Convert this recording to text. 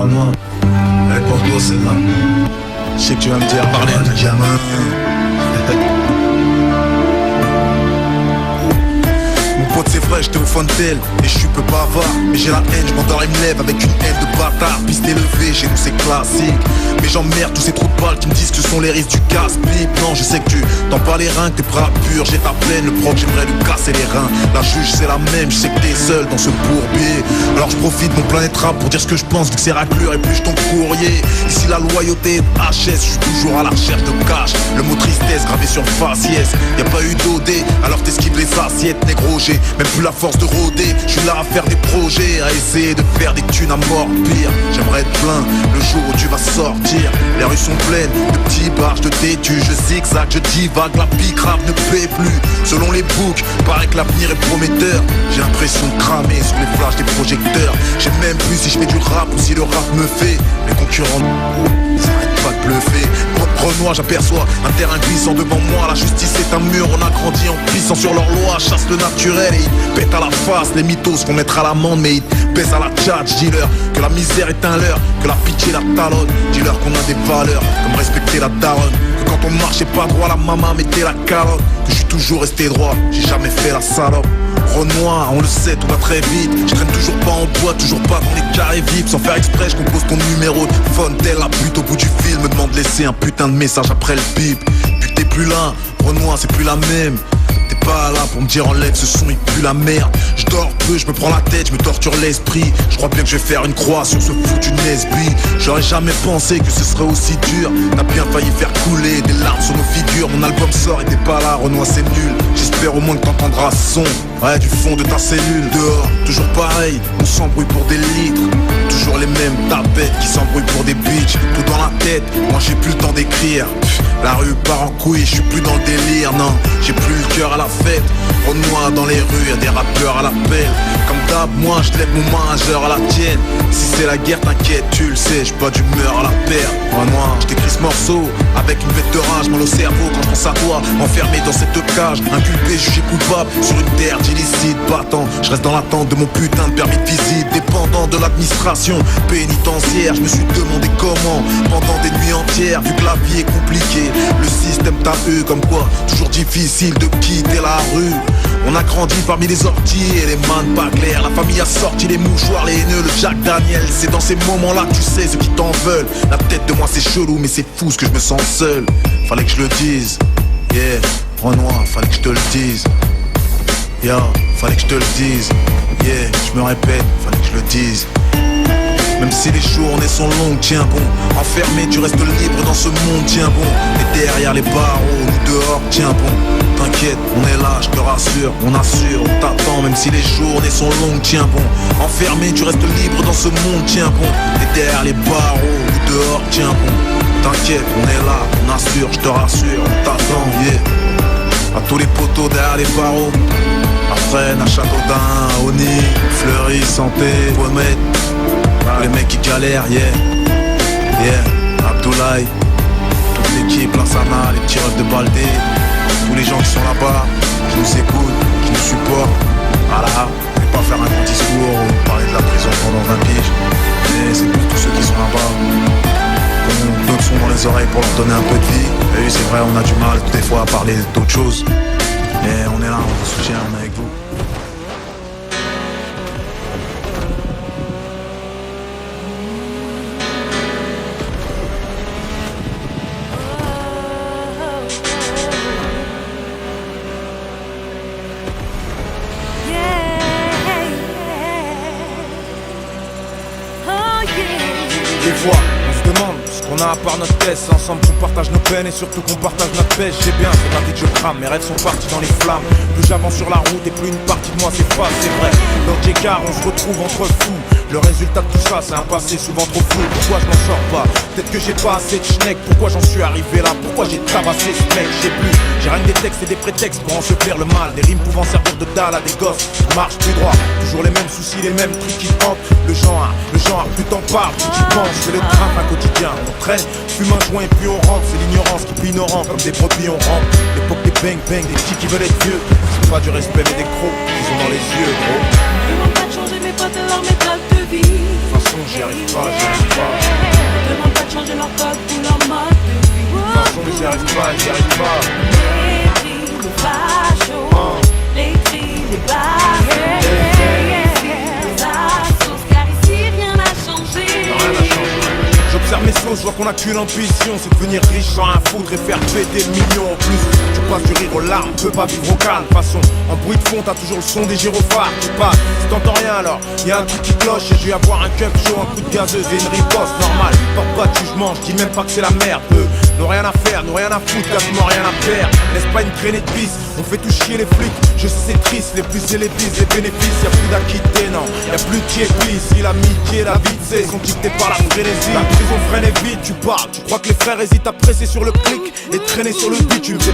Renoir, elle est pour toi celle-là. Je sais que tu vas me dire parler de gamin. Mon pote c'est vrai, j'étais au Fontel et je suis peu bavard. Mais j'ai la haine, je m'endors et me lève avec une haine de bâtard. Piste élevée, chez nous c'est classique. Mais j'emmerde tous ces trous de balles qui me disent que ce sont les risques du casse-pipe. Non, je sais que tu t'en bats les reins, que t'es prêt à purger ta peine. Le proc, j'aimerais lui casser les reins. La juge c'est la même, je sais que t'es seul dans ce bourbier. Alors je profite de mon planète rap pour dire ce que je pense, vu que c'est raclure et plus ton courrier. Ici la loyauté est HS, je suis toujours à la recherche de cash. Le mot tristesse gravé sur faciès. Y'a pas eu d'OD, alors t'esquives les assiettes, négro. J'ai même plus la force de rôder. Je suis là à faire des projets, à essayer de faire des thunes à mort. Pire, j'aimerais être plein le jour où tu vas sortir. Les rues sont pleines de petits bars, je te têtu, je zigzag, je divague. La pique rap ne paie plus. Selon les books, paraît que l'avenir est prometteur. J'ai l'impression de cramer sur les flashs des projecteurs. J'ai même plus si je fais du rap ou si le rap me fait. Les concurrents s'arrêtent pas de bluffer. Renoir, j'aperçois un terrain glissant devant moi. La justice est un mur, on a grandi en pissant sur leurs lois. Chasse le naturel et ils pètent à la face. Les mythos vont mettre à l'amende mais ils baissent à la tchatch. Dis-leur que la misère est un leurre, que la pitié la talonne. Dis-leur qu'on a des valeurs, comme respecter la daronne. Que quand on marchait pas droit, la maman mettait la carotte. Que je suis toujours resté droit, j'ai jamais fait la salope. Renoir, on le sait, tout va très vite. Je traîne toujours pas en bois, toujours pas dans les carrés VIP. Sans faire exprès, je compose ton numéro de phone. Telle la pute au bout du fil, me demande de laisser un putain de message après le bip. Puis t'es plus là, Renoir c'est plus la même. T'es pas là pour me dire enlève ce son, il pue la merde. Je dors peu, je me prends la tête, je me torture l'esprit. Je crois bien que je vais faire une croix sur ce foutu Nesby. J'aurais jamais pensé que ce serait aussi dur. T'as bien failli faire couler des larmes sur nos figures. Mon album sort et t'es pas là, Renoir c'est nul. J'espère au moins que t'entendras ce son, ouais, du fond de ta cellule. Dehors, toujours pareil, on s'embrouille pour des litres. Toujours les mêmes tapettes qui s'embrouillent pour des bitches. Tout dans la tête, moi j'ai plus le temps d'écrire. La rue part en couille, je suis plus dans le délire, non. J'ai plus le cœur à la fête. Renoir dans les rues, y'a des rappeurs à l'appel. Comme d'hab, moi je lève mon majeur à la tienne. Si c'est la guerre, t'inquiète, tu le sais, j'suis pas d'humeur à la paire. Renoir, j't'écris ce morceau avec une bête de rage, mal au cerveau quand je pense à toi. Enfermé dans cette cage, inculpé, jugé coupable sur une terre d'illicite battant. Je reste dans l'attente de mon putain de permis de visite, dépendant de l'administration pénitentiaire. Je me suis demandé comment, pendant des nuits entières, vu que la vie est compliquée. Le système t'a eu comme quoi, toujours difficile de quitter la rue. On a grandi parmi les orties et les mannes pas claires. La famille a sorti les mouchoirs, les haineux, le Jack Daniel. C'est dans ces moments-là que tu sais ceux qui t'en veulent. La tête de moi c'est chelou mais c'est fou ce que je me sens seul. Fallait que je le dise, yeah, Renoir, fallait que je te le dise. Yo, fallait que je te le dise, yeah, je me répète, fallait que je le dise. Même si les journées sont longues, tiens bon. Enfermé, tu restes libre dans ce monde, tiens bon. Et derrière les barreaux, ou dehors, tiens bon. T'inquiète, on est là, je te rassure, on assure, on t'attend. Même si les journées sont longues, tiens bon. Enfermé, tu restes libre dans ce monde, tiens bon. Et derrière les barreaux, ou dehors, tiens bon. T'inquiète, on est là, on assure, je te rassure, on t'attend, yeah. À tous les poteaux derrière les barreaux. À Fresnes, à Châteaudun, à Oni, Fleury, Santé, Pomet. Les mecs qui galèrent, yeah, yeah, Abdoulaye, toute l'équipe, Lansana, les petits refs de Baldé, tous les gens qui sont là-bas, qui nous écoutent, qui nous supportent. Voilà, je vais pas faire un grand discours ou parler de la prison pendant 20 piges, mais c'est pour tous ceux qui sont là-bas, qu'on donne son dans les oreilles pour leur donner un peu de vie. Et oui, c'est vrai, on a du mal des fois à parler d'autres choses, mais on est là, on vous soutient, on est avec vous. On a à part notre tête, c'est ensemble qu'on partage nos peines et surtout qu'on partage notre pêche. J'ai bien, c'est ma vie que je crame, mes rêves sont partis dans les flammes. Plus j'avance sur la route et plus une partie de moi s'efface, c'est vrai. Dans J-Car, on se retrouve entre fous. Le résultat de tout ça, c'est un passé souvent trop flou. Pourquoi je m'en sors pas? Peut-être que j'ai pas assez de schneck. Pourquoi j'en suis arrivé là? Pourquoi j'ai tabassé ce mec? J'ai plus, j'ai rien que des textes et des prétextes pour en se faire le mal. Des rimes pouvant servir de dalle à des gosses qui marchent plus droit. Toujours les mêmes soucis, les mêmes trucs qui hantent. Le genre, plus t'en parles, plus t'y penses. C'est le drame, un quotidien, on traîne, fume un joint et puis on rentre. C'est l'ignorance qui peut ignorant, comme des brebis on rentre. L'époque des bang bang, des petits qui veulent être vieux. C'est pas du respect mais des crocs, ils ont dans les yeux, gros. Demande pas de changer mais pas de leur méthode de vie. De toute façon j'y arrive pas, leur code ou leur mode de vie. De toute façon, mais j'y arrive pas, j'y arrive pas. Les cris de fachos, les cris des barres, les assos, car ici rien n'a changé. Rien n'a changé. J'observe mes sauces, je vois qu'on a qu'une ambition, c'est devenir riche sans rien foutre et faire péter le million. En plus, tu passes du rire aux larmes, peux pas vivre au calme. De toute façon, en bruit de fond, t'as toujours le son des gyrophares. Tu passes, si t'entends rien alors, y'a un truc qui cloche et je vais avoir un cup chaud, un coup de gazeuse et une riposte. Normal, porte pas de jugement, je dis même pas que c'est la merde. Eux, n'ont rien à faire, n'ont rien à foutre, quasiment rien à perdre. Laisse pas une traînée de pisse, on fait tout chier les flics. Je sais c'est triste, les plus et les bis, les bénéfices. Y'a plus d'acquittés, non, y'a plus de pied-plis. Si l'amitié, la vie, c'est sont dictés par la frénésie. La prison freine et vite, tu parles, tu crois que les frères hésitent à presser sur le clic et traîner sur le but. Tu me fais